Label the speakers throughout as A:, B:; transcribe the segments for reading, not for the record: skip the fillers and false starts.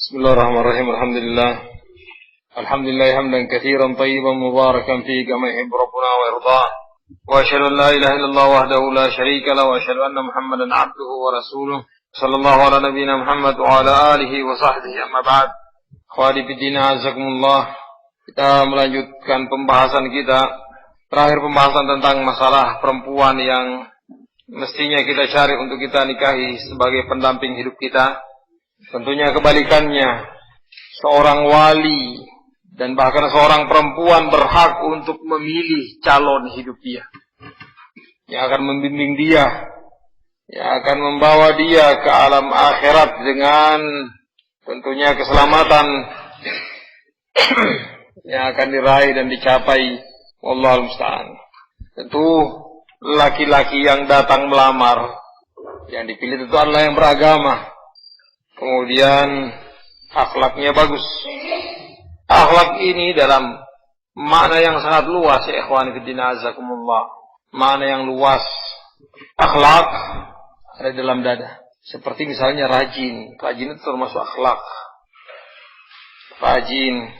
A: Bismillahirrahmanirrahim. Alhamdulillah hamdan katsiran tayyiban mubarakan fihi kama yuhibbu rabbuna wa yarda. Wa asyhadu an la ilaha illallah wahdahu la syarika lahu wa asyhadu anna Muhammadan 'abduhu wa rasuluh. Sallallahu ala nabiyyina Muhammad wa ala alihi wa sahbihi amma ba'd. Khawadi fiddin azakumullah. Kita melanjutkan pembahasan kita. Terakhir pembahasan tentang masalah perempuan yang mestinya kita cari untuk kita nikahi sebagai pendamping hidup kita. Tentunya kebalikannya, seorang wali dan bahkan seorang perempuan berhak untuk memilih calon hidup dia, yang akan membimbing dia, yang akan membawa dia ke alam akhirat dengan tentunya keselamatan yang akan diraih dan dicapai. Wallahul musta'an. Tentu laki-laki yang datang melamar, yang dipilih tentu adalah yang beragama. Kemudian akhlaknya bagus. Akhlak ini dalam makna yang sangat luas, ya ikhwan fillah azakumullah. Makna yang luas. Akhlak ada dalam dada. Seperti misalnya rajin. Rajin itu termasuk akhlak. Rajin.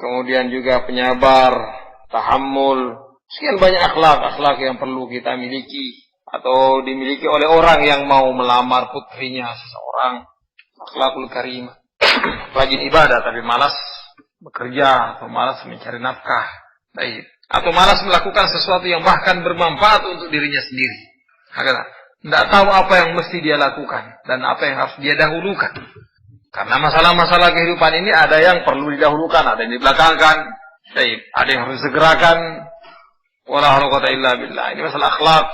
A: Kemudian juga penyabar, tahammul. Sekian banyak akhlak yang perlu kita miliki atau dimiliki oleh orang yang mau melamar putrinya seseorang. Akhlakul karimah. Rajin ibadah tapi malas bekerja atau malas mencari nafkah. Baik. Atau malas melakukan sesuatu yang bahkan bermanfaat untuk dirinya sendiri. Tidak tahu apa yang mesti dia lakukan dan apa yang harus dia dahulukan. Karena masalah-masalah kehidupan ini ada yang perlu didahulukan, ada yang dibelakangkan. Baik. Ada yang harus disegerakan. Wala haula quwwata illa billah. Ini masalah akhlak.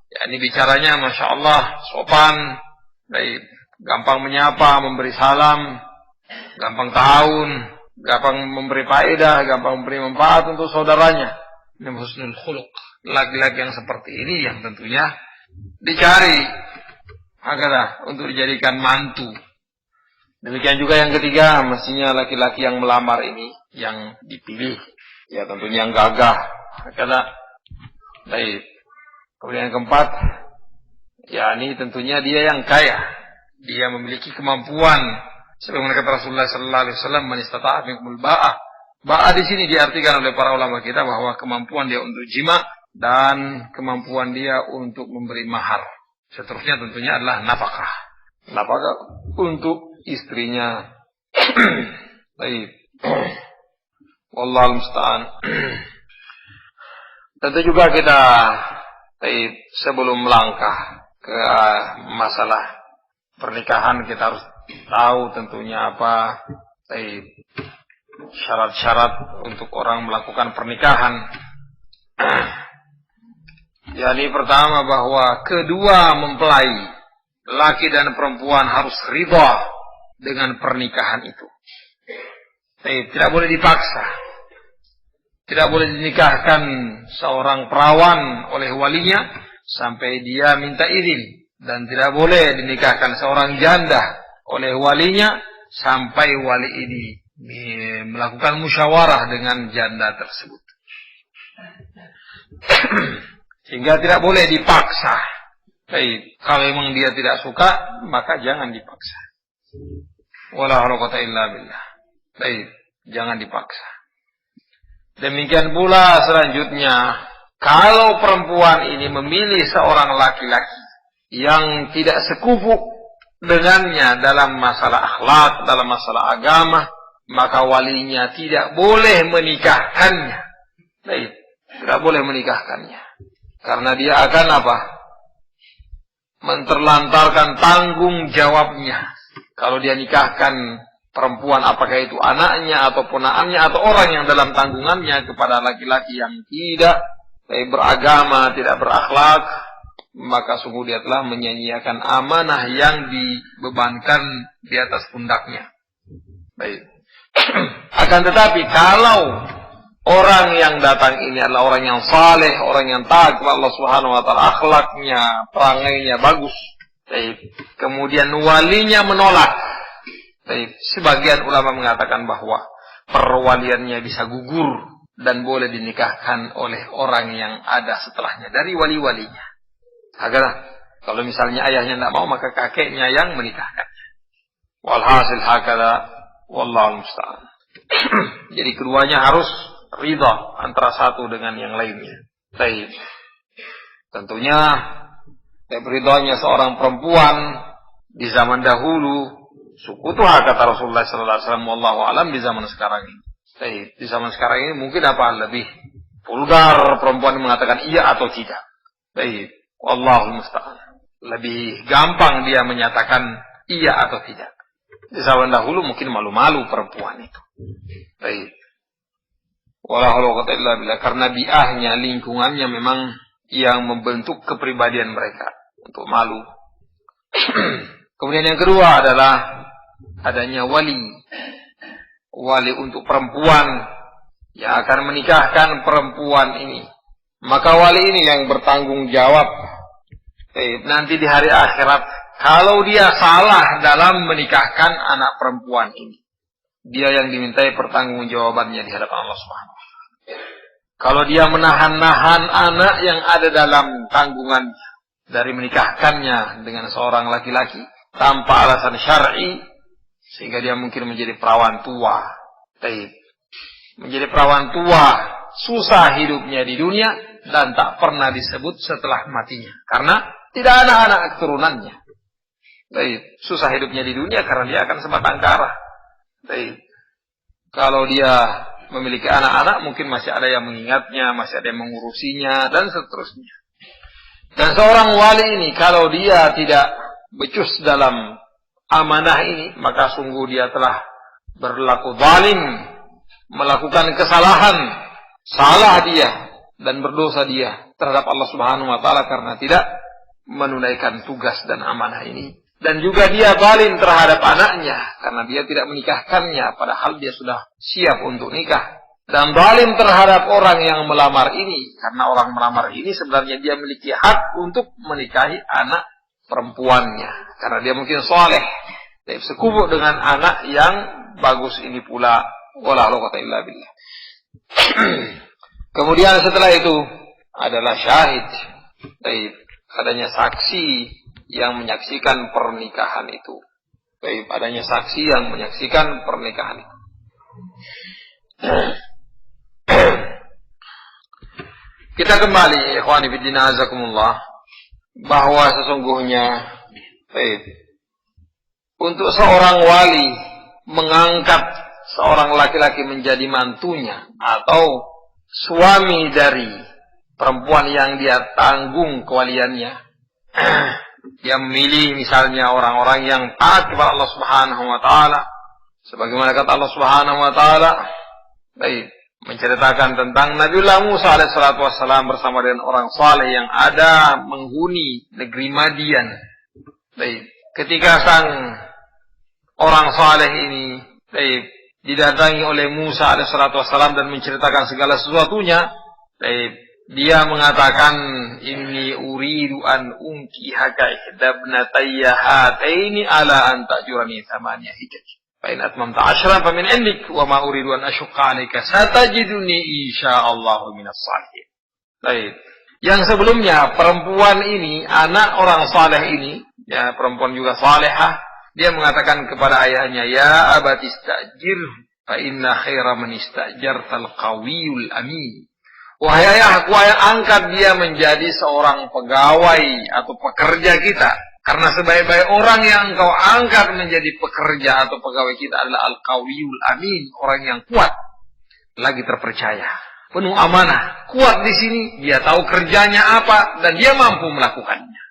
A: Ya, ini bicaranya Masya Allah sopan. Baik. Gampang menyapa, memberi salam, gampang tahun, gampang memberi faedah, gampang memberi manfaat untuk saudaranya. Ini husnul khuluq. Laki-laki yang seperti ini yang tentunya dicari untuk dijadikan mantu. Demikian juga yang ketiga, mestinya laki-laki yang melamar ini yang dipilih, ya tentunya yang gagah. Baik. Kemudian yang keempat, ya ini tentunya dia yang kaya. Dia memiliki kemampuan. Sebagaimana kata Rasulullah sallallahu alaihi wasallam, "Man istata'a minkumul ba'ah." Ba'ah di sini diartikan oleh para ulama kita bahwa kemampuan dia untuk jima dan kemampuan dia untuk memberi mahar. Seterusnya tentunya adalah nafkah. Nafkah untuk istrinya. Baik. Wallahul musta'an. Tentu juga kita sebelum melangkah ke masalah pernikahan kita harus tahu tentunya apa syarat-syarat untuk orang melakukan pernikahan. Jadi pertama bahwa kedua mempelai laki dan perempuan harus ridha dengan pernikahan itu. Tidak boleh dipaksa. Tidak boleh dinikahkan seorang perawan oleh walinya sampai dia minta izin. Dan tidak boleh dinikahkan seorang janda oleh walinya sampai wali ini melakukan musyawarah dengan janda tersebut. Sehingga tidak boleh dipaksa. Baik, kalau memang dia tidak suka, maka jangan dipaksa. Wala haula quwwata illa billah. Baik, jangan dipaksa. Demikian pula selanjutnya, kalau perempuan ini memilih seorang laki-laki yang tidak sekufu dengannya dalam masalah akhlak, dalam masalah agama, maka walinya tidak boleh menikahkannya. Baik, tidak boleh menikahkannya. Karena dia akan menterlantarkan tanggung jawabnya. Kalau dia nikahkan perempuan, apakah itu anaknya atau ponakannya atau orang yang dalam tanggungannya kepada laki-laki yang tidak beragama, tidak berakhlak, maka sungguh dia telah menyia-nyiakan amanah yang dibebankan di atas pundaknya. Baik. Akan tetapi kalau orang yang datang ini adalah orang yang saleh, orang yang taat kepada Allah Subhanahu wa taala, akhlaknya, perangainya bagus. Baik. Kemudian walinya menolak. Baik. Sebagian ulama mengatakan bahwa perwaliannya bisa gugur dan boleh dinikahkan oleh orang yang ada setelahnya dari wali-walinya. Kalau misalnya ayahnya tidak mau, maka kakeknya yang menikahkannya. Walhasil hakala Wallahu musta'an. Jadi keduanya harus ridha antara satu dengan yang lainnya. Baik. Tentunya ridhanya seorang perempuan di zaman dahulu sukutuha kata Rasulullah sallallahu alaihi wasallam, wallahu alam di zaman sekarang ini. Baik, di zaman sekarang ini mungkin lebih vulgar perempuan mengatakan iya atau tidak. Baik, wallahu musta'an. Lebih gampang dia menyatakan iya atau tidak. Di zaman dahulu mungkin malu-malu perempuan itu. Baik. Wala haula wala quwwata illa billah, karena biahnya, lingkungannya memang yang membentuk kepribadian mereka untuk malu. Kemudian yang kedua adalah adanya wali. Wali untuk perempuan yang akan menikahkan perempuan ini. Maka wali ini yang bertanggung jawab nanti di hari akhirat kalau dia salah dalam menikahkan anak perempuan ini. Dia yang dimintai pertanggungjawabannya di hadapan Allah Subhanahu wa taala. Kalau dia menahan-nahan anak yang ada dalam tanggungannya dari menikahkannya dengan seorang laki-laki tanpa alasan syar'i, sehingga dia mungkin menjadi perawan tua. Menjadi perawan tua, susah hidupnya di dunia dan tak pernah disebut setelah matinya. Karena tidak ada anak keturunannya. Susah hidupnya di dunia karena dia akan sebatang kara. Kalau dia memiliki anak-anak mungkin masih ada yang mengingatnya, masih ada yang mengurusinya dan seterusnya. Dan seorang wali ini kalau dia tidak becus dalam amanah ini, maka sungguh dia telah berlaku zalim, melakukan kesalahan, salah dia dan berdosa dia terhadap Allah Subhanahu wa taala karena tidak menunaikan tugas dan amanah ini. Dan juga dia zalim terhadap anaknya karena dia tidak menikahkannya padahal dia sudah siap untuk nikah. Dan zalim terhadap orang yang melamar ini karena orang melamar ini sebenarnya dia memiliki hak untuk menikahi anak perempuannya karena dia mungkin soleh, sekubu dengan anak yang bagus ini pula. Wala quwwata illa billah. Kemudian setelah itu adalah syahid. Adanya saksi yang menyaksikan pernikahan itu. Adanya saksi yang menyaksikan pernikahan itu. Kita kembali ikhwani fiddin azakumullah bahwa sesungguhnya untuk seorang wali mengangkat seorang laki-laki menjadi mantunya atau suami dari perempuan yang dia tanggung kewaliannya, dia memilih misalnya orang-orang yang taat kepada Allah Subhanahu wa taala sebagaimana kata Allah Subhanahu wa taala menceritakan tentang Nabiullah Musa alaihissalatu wassalam bersama dengan orang saleh yang ada menghuni negeri Madian. Ketika sang orang saleh ini didatangi oleh Musa alaihissalatu wassalam dan menceritakan segala sesuatunya, dia mengatakan inni uridu an unkihaka ihdabnatayya hataini ala an ta'jurani thamaniya hijaj fa in atmamta 'ashran fa min 'indik wa ma uridu an ashqa 'alaika satajiduni insyaallah minas salihin. Yang sebelumnya perempuan ini, anak orang saleh ini, ya perempuan juga salehah, dia mengatakan kepada ayahnya, ya abati istajir fa inna khaira man istajartal qawiyul amin. Wahai ayah, aku angkat dia menjadi seorang pegawai atau pekerja kita. Karena sebaik-baik orang yang engkau angkat menjadi pekerja atau pegawai kita adalah al-qawiyul amin, orang yang kuat, lagi terpercaya, penuh amanah. Kuat di sini, dia tahu kerjanya apa dan dia mampu melakukannya.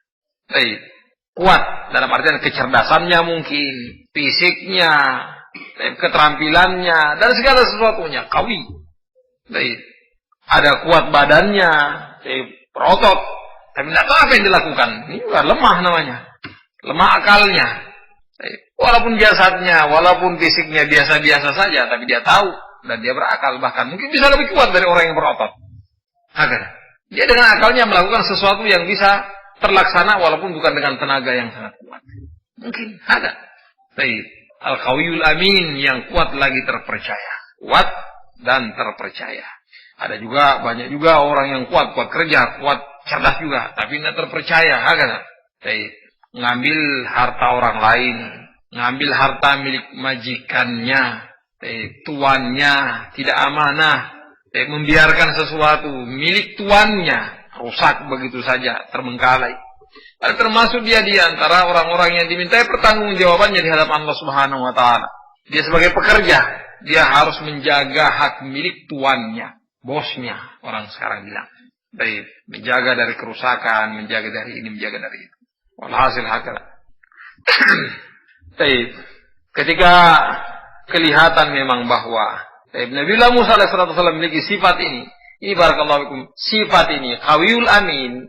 A: Kuat dalam artian kecerdasannya mungkin, fisiknya, keterampilannya dan segala sesuatunya qawi. Ada kuat badannya, berotot, tapi tidak tahu apa yang dilakukan. Ini juga lemah namanya, lemah akalnya. Walaupun jasadnya, walaupun fisiknya biasa-biasa saja, tapi dia tahu dan dia berakal, bahkan mungkin bisa lebih kuat dari orang yang berotot. Dia dengan akalnya melakukan sesuatu yang bisa terlaksana walaupun bukan dengan tenaga yang sangat kuat. Mungkin ada. Al-qawiyul amin, yang kuat lagi terpercaya, kuat dan terpercaya. Ada juga, banyak juga orang yang kuat kerja, kuat cerdas juga, tapi tidak terpercaya. Ngambil harta orang lain, ngambil harta milik majikannya, tuannya, tidak amanah, membiarkan sesuatu milik tuannya rusak begitu saja, terbengkalai. Dan termasuk dia di antara orang-orang yang dimintai pertanggungjawabannya di hadapan Allah Subhanahu wa taala. Dia sebagai pekerja, dia harus menjaga hak milik tuannya, bosnya, orang sekarang bilang. Baik, menjaga dari kerusakan, menjaga dari ini, menjaga dari itu. Walhasil hakala. Baik, ketika kelihatan memang bahwa Nabiullah Musa alaihissalam memiliki sifat ini barakallahu fikum, sifat ini qawiyul amin,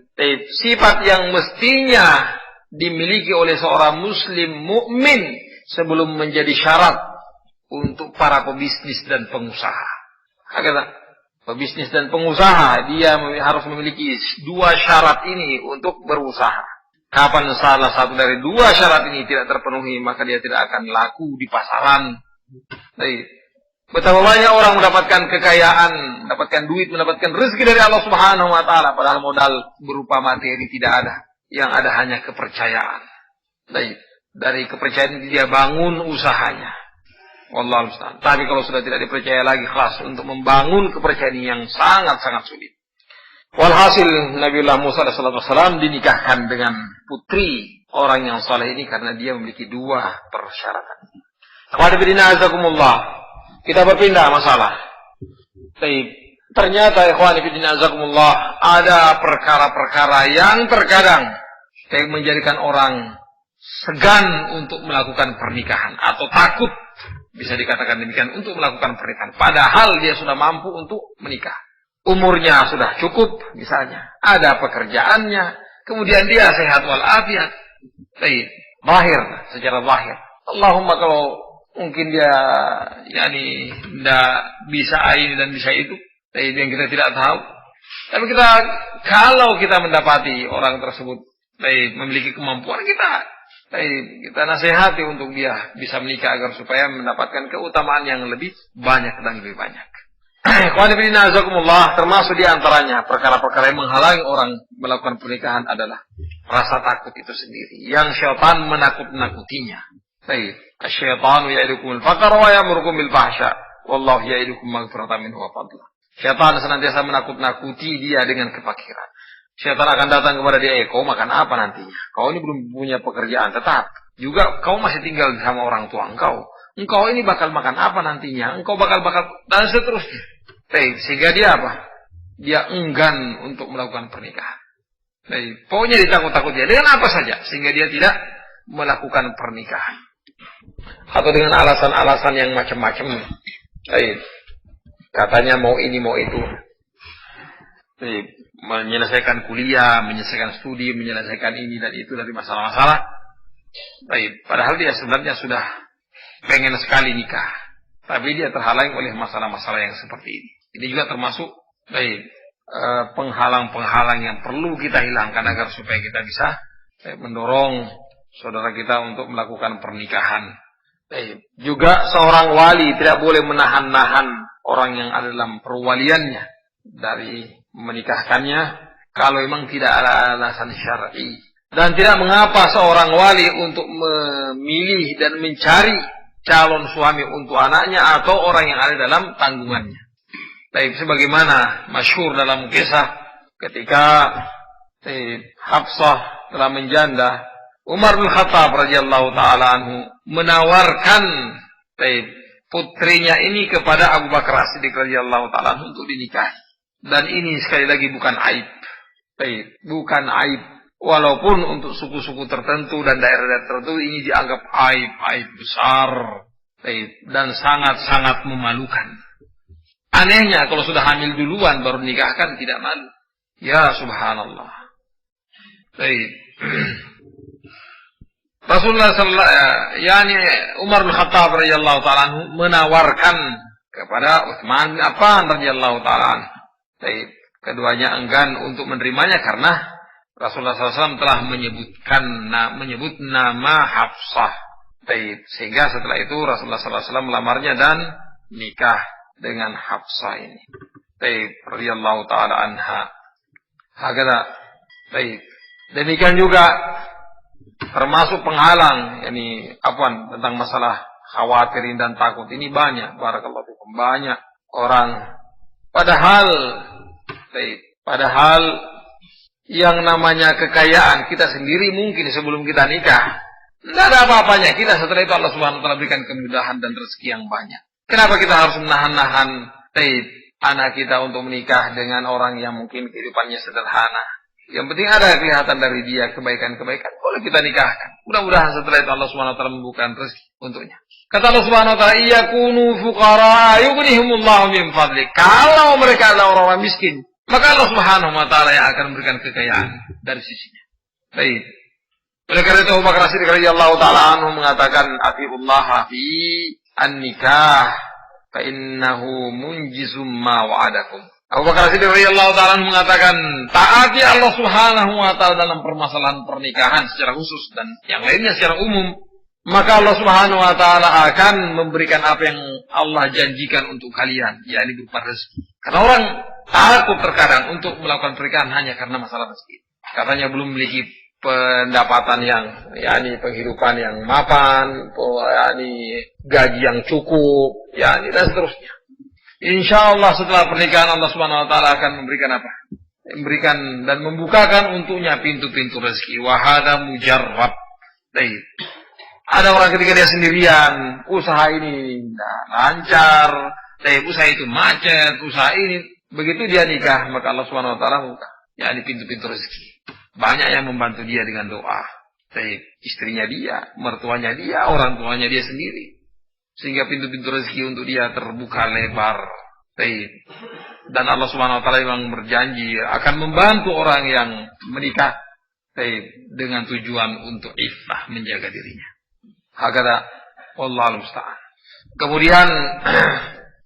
A: sifat yang mestinya dimiliki oleh seorang muslim mukmin sebelum menjadi syarat untuk para pebisnis dan pengusaha. Hakata pebisnis dan pengusaha, dia harus memiliki dua syarat ini untuk berusaha. Kapan salah satu dari dua syarat ini tidak terpenuhi, maka dia tidak akan laku di pasaran. Betapa banyak orang mendapatkan kekayaan, mendapatkan duit, mendapatkan rezeki dari Allah Subhanahu wa taala, padahal modal berupa materi tidak ada. Yang ada hanya kepercayaan. Dari kepercayaan itu dia bangun usahanya. Wallahu a'lam. Tapi kalau sudah tidak dipercaya lagi, khas untuk membangun kepercayaan yang sangat-sangat sulit. Walhasil Nabiullah Musa alaihissalam dinikahkan dengan putri orang yang saleh ini karena dia memiliki dua persyaratan. Kita berpindah masalah. Ternyata ikhwani fillah azakumullah, ada perkara-perkara yang terkadang menjadikan orang segan untuk melakukan pernikahan atau takut, bisa dikatakan demikian, untuk melakukan pernikahan. Padahal dia sudah mampu untuk menikah. Umurnya sudah cukup, misalnya. Ada pekerjaannya. Kemudian dia sehat walafiat. Zahir, secara zahir. Allahumma kalau mungkin dia tidak bisa ini dan bisa itu. Yang kita tidak tahu. Tapi kalau kita mendapati orang tersebut memiliki kemampuan, kita nasihati untuk dia bisa menikah agar supaya mendapatkan keutamaan yang lebih banyak dan lebih banyak. Termasuk di antaranya perkara-perkara yang menghalangi orang melakukan pernikahan adalah rasa takut itu sendiri, yang syaitan menakut-nakutinya. Asy-syaitanu ya'idukumul faqra wa ya'murukum bil fahsya wallahu ya'idukum maghfiratan minhu wa fadla. Syaitan senantiasa menakut-nakuti dia dengan kefakiran. Syaitan akan datang kepada dia, kau makan apa nantinya? Kau ini belum punya pekerjaan tetap. Juga kau masih tinggal sama orang tua engkau. Engkau ini bakal makan apa nantinya? Engkau bakal dan seterusnya. Sehingga dia apa? Dia enggan untuk melakukan pernikahan. Pokoknya ditakut-takut dia dengan apa saja sehingga dia tidak melakukan pernikahan. Atau dengan alasan-alasan yang macam-macam. Katanya mau ini mau itu. Menyelesaikan kuliah, menyelesaikan studi, menyelesaikan ini dan itu dari masalah-masalah. Padahal dia sebenarnya sudah pengen sekali nikah, tapi dia terhalang oleh masalah-masalah yang seperti ini. Ini juga termasuk penghalang-penghalang yang perlu kita hilangkan agar supaya kita bisa mendorong saudara kita untuk melakukan pernikahan. Juga seorang wali tidak boleh menahan-nahan orang yang ada dalam perwaliannya dari menikahkannya kalau memang tidak ada alasan syar'i. Dan tidak mengapa seorang wali untuk memilih dan mencari calon suami untuk anaknya atau orang yang ada dalam tanggungannya. Sebagaimana masyhur dalam kisah ketika Hafsah telah menjanda, Umar bin Khattab radhiyallahu taala anhu menawarkan putrinya ini kepada Abu Bakar As-Siddiq radhiyallahu taala anhu untuk dinikahi. Dan ini sekali lagi bukan aib. Bukan aib. Walaupun untuk suku-suku tertentu dan daerah-daerah tertentu ini dianggap aib besar dan sangat-sangat memalukan. Anehnya kalau sudah hamil duluan baru nikahkan tidak malu. Ya subhanallah. Rasulullah Umar bin Khattab radhiyallahu taala anhu menawarkan kepada Utsman bin Affan radhiyallahu taala anhu. Keduanya enggan untuk menerimanya karena Rasulullah SAW telah menyebut nama Hafsah. Sehingga setelah itu Rasulullah SAW melamarnya dan nikah dengan Hafsah ini. Radhiyallahu taala anha. Hakada. Demikian juga termasuk penghalang, tentang masalah khawatirin dan takut ini banyak, barakallahu fikum, banyak orang padahal yang namanya kekayaan kita sendiri mungkin sebelum kita nikah tidak ada apa-apanya, kita setelah itu Allah Subhanahu wa taala berikan kemudahan dan rezeki yang banyak. Kenapa kita harus menahan-nahan anak kita untuk menikah dengan orang yang mungkin kehidupannya sederhana? Yang penting ada kelihatan dari dia kebaikan-kebaikan, boleh kita nikahkan. Mudah-mudahan setelah itu Allah Subhanahu wa taala membukakan rezeki untuknya. Kata Allah Subhanahu wa taala, "Iyakunu fuqara yughnihimullahu min fadli." Kalau mereka adalah orang-orang miskin, maka Allah Subhanahu wa taala yang akan memberikan kekayaan dari sisinya. Baik. Oleh karena itu Abu Bakar As-Siddiq radhiyallahu taala anhu mengatakan, "Atiullaha fi an-nikah fa innahu munjizum ma wa'adakum." Abu Bakar As-Siddiq radhiyallahu taala anhu mengatakan, taati Allah Subhanahu wa taala dalam permasalahan pernikahan secara khusus dan yang lainnya secara umum, maka Allah Subhanahu wa taala akan memberikan apa yang Allah janjikan untuk kalian, yakni berupa rezeki. Karena orang takut terkadang untuk melakukan pernikahan hanya karena masalah rezeki. Katanya belum memiliki pendapatan yang penghidupan yang mapan, gaji yang cukup, dan seterusnya. Insyaallah setelah pernikahan Allah Subhanahu wa taala akan memberikan apa? Memberikan dan membukakan untuknya pintu-pintu rezeki. Wa hadza mujarrab. Baik. Ada orang ketika dia sendirian, usaha ini lancar, usaha itu macet, usaha ini begitu dia nikah, maka Allah Subhanahu wa taala buka pintu-pintu rezeki. Banyak yang membantu dia dengan doa. Istrinya dia, mertuanya dia, orang tuanya dia sendiri. Sehingga pintu-pintu rezeki untuk dia terbuka lebar. Dan Allah Subhanahu wa taala memang berjanji akan membantu orang yang menikah dengan tujuan untuk iffah, menjaga dirinya. Hakada wallahu musta'an. Kemudian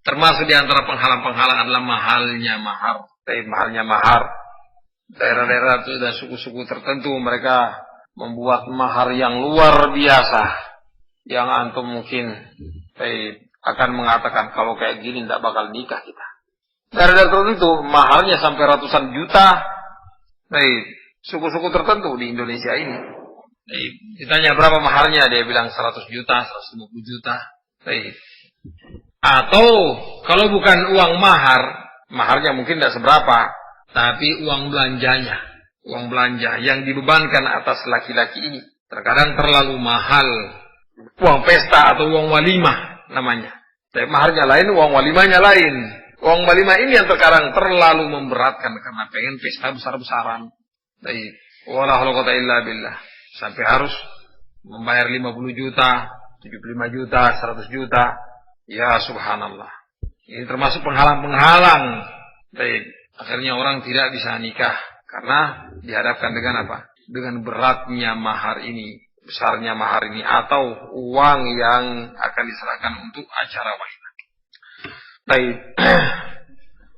A: termasuk di antara penghalang-penghalang adalah mahalnya mahar. Mahalnya mahar. Daerah-daerah itu dan suku-suku tertentu mereka membuat mahar yang luar biasa, yang antum mungkin akan mengatakan kalau kayak gini tidak bakal nikah kita. Daerah-daerah tertentu maharnya sampai ratusan juta. Suku-suku tertentu di Indonesia ini. Ditanya berapa maharnya, dia bilang 100 juta, 150 juta. Atau kalau bukan uang mahar, maharnya mungkin tidak seberapa. Tapi uang belanjanya, uang belanja yang dibebankan atas laki-laki ini terkadang terlalu mahal. Uang pesta atau uang walimah namanya. Tapi maharnya lain, uang walimahnya lain. Uang walimah ini yang terkadang terlalu memberatkan karena pengen pesta besar-besaran. Wala haula quwwata illa billah. Sampai harus membayar 50 juta, 75 juta, 100 juta. Ya subhanallah. Ini termasuk penghalang-penghalang. Akhirnya orang tidak bisa nikah karena dihadapkan dengan apa? Dengan beratnya mahar ini, besarnya mahar ini, atau uang yang akan diserahkan untuk acara wanita. Baik.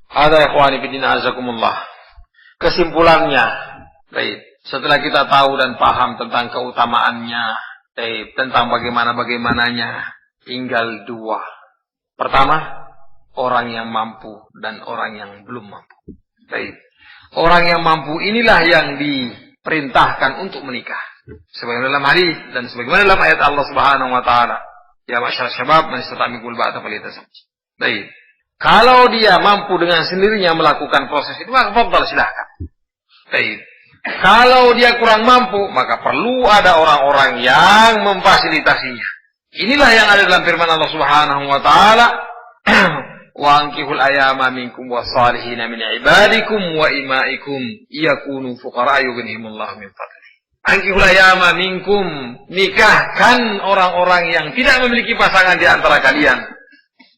A: Ada ikhwani fillah azakumullah. Kesimpulannya, baik. Setelah kita tahu dan paham tentang keutamaannya, tentang bagaimana-bagaimananya, tinggal dua. Pertama, orang yang mampu dan orang yang belum mampu. Orang yang mampu inilah yang diperintahkan untuk menikah. Sebagaimana dalam hadis dan sebagaimana dalam ayat Allah Subhanahu wa taala, ya masyarakat syabab man istata'a minkum alba'ata falyatazawwaj. Kalau dia mampu dengan sendirinya melakukan proses itu, maka fadhal silakan. Kalau dia kurang mampu, maka perlu ada orang-orang yang memfasilitasinya. Inilah yang ada dalam firman Allah Subhanahu wa taala, wa ankihul ayama minkum wassalihina min ibadikum wa imaikum yakunu fuqara yughnihimullahu min fadli. Ankihul ayama minkum, nikahkan orang-orang yang tidak memiliki pasangan di antara kalian.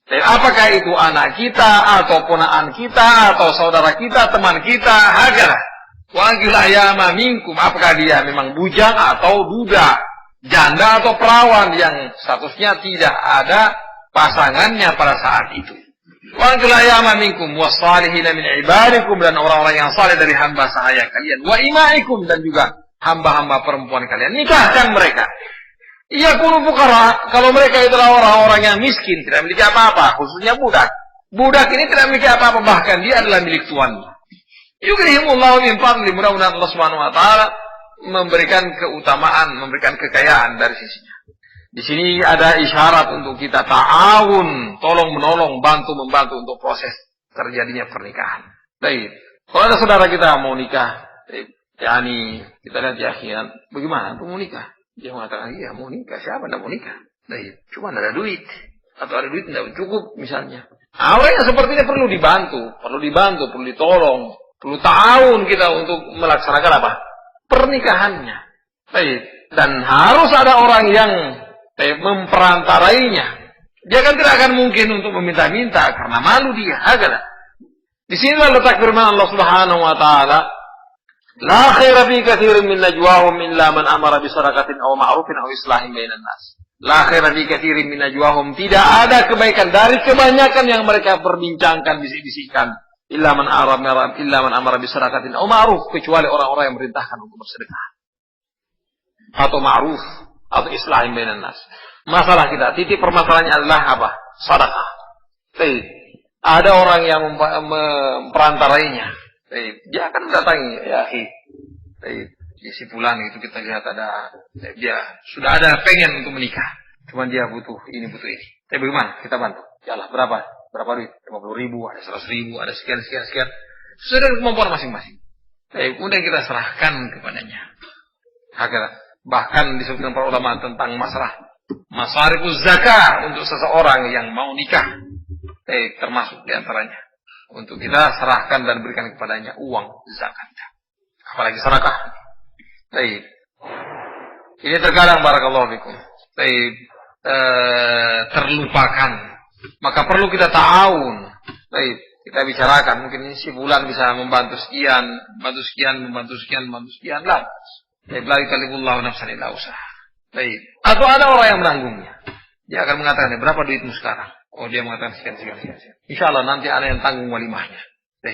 A: Dan apakah itu anak kita atau ponakan kita atau saudara kita, teman kita, hakalah. Wa ankihul ayama minkum, apakah dia memang bujang atau duda, janda atau perawan yang statusnya tidak ada pasangannya pada saat itu. Wa antul ayama minkum wassalihina min ibadikum, dan orang-orang yang saleh dari hamba sahaya kalian, wa imaikum, dan juga hamba-hamba perempuan kalian, nikahkan mereka. Yakunu fuqara, kalau mereka itulah orang-orang yang miskin, tidak memiliki apa-apa, khususnya budak. Budak ini tidak memiliki apa-apa, bahkan dia adalah milik tuannya. Yughnihimullahu min fadli, mudah-mudahan Allah Subhanahu wa taala memberikan keutamaan, memberikan kekayaan dari sisinya. Di sini ada isyarat untuk kita ta'awun, tolong menolong, bantu membantu untuk proses terjadinya pernikahan. Baik. Kalau ada saudara kita mau nikah, yakni kita lihat ya akhiran, bagaimana mau nikah? Dia mengatakan, iya mau nikah, siapa tidak mau nikah? Baik, cuma ada duit atau ada duit tidak cukup misalnya. Orang yang sepertinya perlu dibantu, perlu ditolong, perlu ta'awun kita untuk melaksanakan apa? Pernikahannya. Baik. Dan harus ada orang yang memperantarainya. Dia kan tidak akan mungkin untuk meminta-minta karena malu dia. Agak. Di sinilah letak firman Allah Subhanahu wa taala, "La khaira fi katsirin min najwahum illa man amara bi sadaqatin aw ma'rufin aw islahin bainan nas." La khaira fi katsirin min najwahum, tidak ada kebaikan dari kebanyakan yang mereka perbincangkan, bisik-bisikan, illa man amara bi sadaqatin aw ma'ruf, kecuali orang-orang yang merintahkan untuk bersedekah atau ma'ruf atau islahin bainan nas. Masalah kita, titik permasalahannya adalah apa? Sedekah. Ada orang yang memperantarainya. Dia akan mendatangi, ya, di si fulan itu kita lihat ada, dia sudah ada pengen untuk menikah. Cuman dia butuh ini, butuh ini. Tapi bagaimana? Kita bantu. Ya Allah, berapa duit? 50.000, ada 100.000, ada sekian. Sudah kemampuan masing-masing. Kemudian kita serahkan kepadanya. Bahkan disebutkan para ulama tentang masalah masarifuz zakah untuk seseorang yang mau nikah. Termasuk diantaranya untuk kita serahkan dan berikan kepadanya uang zakatnya, apalagi sedekah. Ini terkadang barakallahu fikum terlupakan, maka perlu kita ta'awun. Kita bicarakan, mungkin si bulan bisa membantu sekian lah. La yukallifullahu nafsan illa wus'aha. Atau ada orang yang menanggungnya, dia akan mengatakan, berapa duitmu sekarang? Oh, dia mengatakan sekian. Insya Allah nanti ada yang tanggung walimahnya.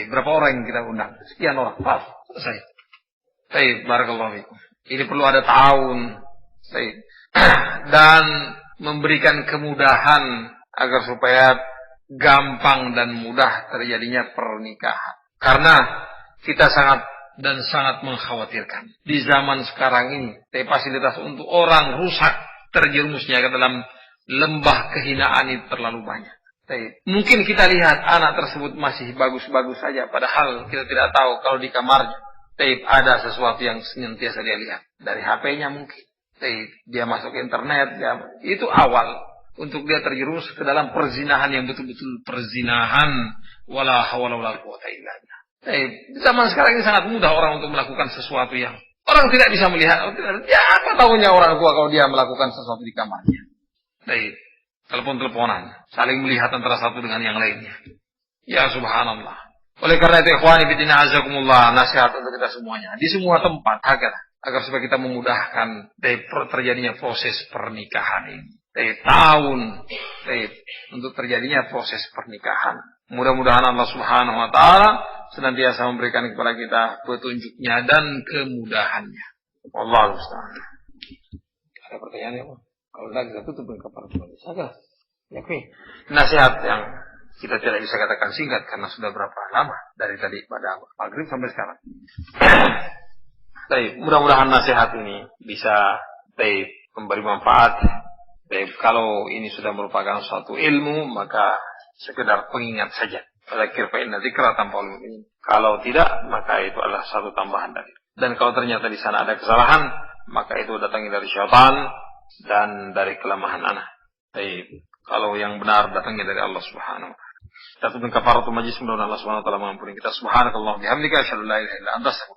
A: Berapa orang yang kita undang? Sekian orang. Selesai. Barakallahu fikum. Ini perlu ada ta'awun. Dan memberikan kemudahan agar supaya gampang dan mudah terjadinya pernikahan. Karena kita sangat mengkhawatirkan. Di zaman sekarang ini, fasilitas untuk orang rusak terjerumusnya ke dalam lembah kehinaan itu terlalu banyak. Mungkin kita lihat anak tersebut masih bagus-bagus saja, padahal kita tidak tahu kalau di kamarnya ada sesuatu yang senantiasa dia lihat. Dari HP-nya mungkin. Dia masuk ke internet, itu awal untuk dia terjerumus ke dalam perzinahan yang betul-betul perzinahan. Wala hawla wala quwwata illa billah. Di zaman sekarang ini sangat mudah orang untuk melakukan sesuatu yang orang tidak bisa melihat. Ya apa tahunya orang tua kalau dia melakukan sesuatu di kamarnya. Telepon-teleponan, saling melihat antara satu dengan yang lainnya. Ya subhanallah. Oleh karena itu ikhwani fillah azakumullah, nasihat untuk kita semuanya di semua tempat agar supaya kita memudahkan terjadinya proses pernikahan ini. Untuk terjadinya proses pernikahan. Mudah-mudahan Allah Subhanahu wa taala senantiasa memberikan kepada kita petunjuknya dan kemudahannya. Wallahu musta'an. Ada pertanyaan ya, Pak? Kalau tidak kita tutup dengan kapal saja. Nasihat yang kita tidak bisa katakan singkat karena sudah berapa lama dari tadi pada maghrib sampai sekarang. Mudah-mudahan nasihat ini bisa memberi manfaat. Kalau ini sudah merupakan suatu ilmu, maka sekedar pengingat saja. Dzakir fa inna dzikra tanfa'ul mu'minin. Kalau tidak, maka itu adalah satu tambahan dari. Dan kalau ternyata di sana ada kesalahan, maka itu datangnya dari syaitan dan dari kelemahan anak. Kalau yang benar datangnya dari Allah Subhanahu wa taala. Kita tutup kafaratul majlis, mudah-mudahan Allah Subhanahu wa taala mengampuni kita. Subhanakallah bihamdika asyhadu an la ilaha illa anta astaghfiruka